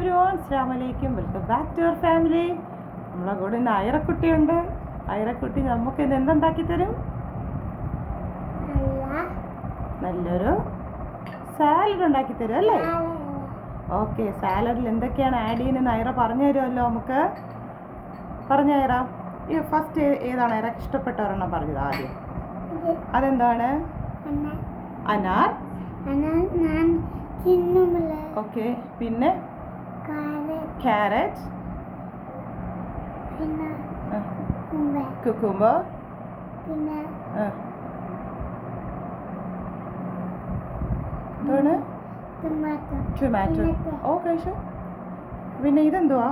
Everyone, അസ്സലാമു അലൈക്കും. Welcome back to our family. നമ്മളെ കൂടെ ഇന്ന് ഐറക്കുട്ടിയുണ്ട്. ഐറക്കുട്ടി നമുക്ക് ഇന്ന് എന്തുണ്ടാക്കി തരും? നല്ലൊരു സാലഡ് ഉണ്ടാക്കി തരും അല്ലേ? ഓക്കെ, സാലഡിൽ എന്തൊക്കെയാണ് ആഡ് ചെയ്യുന്നതെന്ന് ഐറ പറഞ്ഞു തരുമല്ലോ. നമുക്ക് പറഞ്ഞു തരാം. ഈ ഫസ്റ്റ് ഏതാണ് ഐറക്ക് ഇഷ്ടപ്പെട്ട ഒരെണ്ണം പറഞ്ഞത്? ആദ്യം അതെന്താണ്? അനാർ. ഓക്കെ, പിന്നെ ക്യാരറ്റ്, കുക്കുംബർ, എന്താണ്? ടൊമാറ്റോ. ഓക്കെ, പിന്നെ ഇതെന്തുവാ?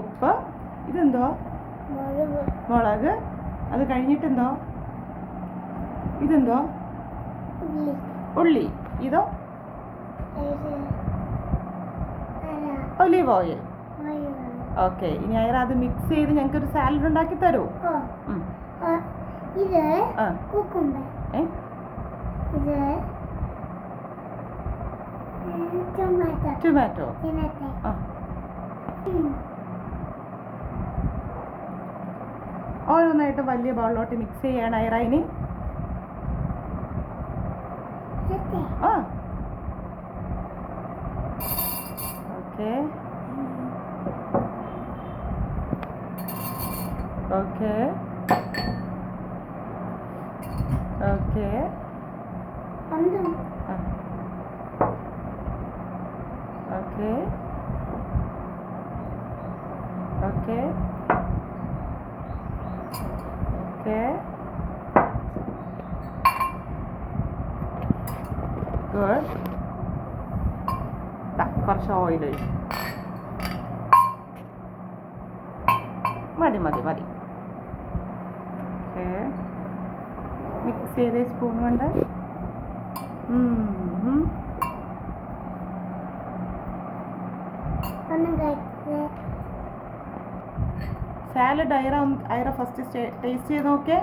ഉപ്പ്. ഇതെന്തുവാ? മുളക്. അത് കഴിഞ്ഞിട്ടെന്തോ? ഇതെന്തോ? ഉള്ളി. ഇതോ? Olive oil. ഓക്കെ, ഇനി ഐറ അത് മിക്സ് ചെയ്ത് ഞങ്ങൾക്കൊരു സാലഡ് ഉണ്ടാക്കി തരൂ. ടൊമാറ്റോ. ഓരോന്നായിട്ട് വലിയ ബൗളിലോട്ട് മിക്സ് ചെയ്യണം ഐറ. ഇനി okay okay okay okay okay okay good. കുറച്ച് ഓയിൽ ഒഴിച്ചു. മതി മതി മതി. ഓക്കെ, മിക്സ് ചെയ്ത് സ്പൂൺ കൊണ്ട്. സാലഡ് ഐറ ഫസ്റ്റ് ടേസ്റ്റ് ചെയ്ത് നോക്കേ.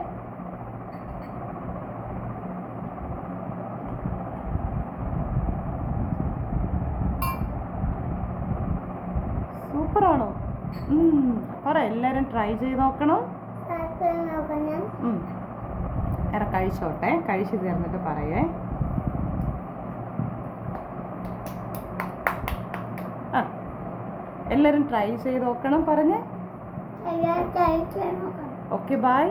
സൂപ്പറാണോ? പറ, എല്ലാവരും ട്രൈ ചെയ്ത് നോക്കണം. ഐറ കഴിച്ചോട്ടെ, കഴിച്ചു തീർന്നിട്ട് പറയേ. എല്ലാവരും ട്രൈ ചെയ്ത് നോക്കണം പറഞ്ഞേ. Okay, bye.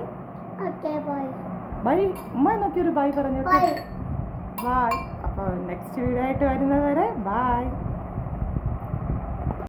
ബൈ. ഉമ്മ നോക്കിയൊരു ബൈ പറഞ്ഞോട്ടെ. ബൈ. അപ്പോൾ നെക്സ്റ്റ് വീഡിയോ ആയിട്ട് വരുന്നത് വരെ ബൈ.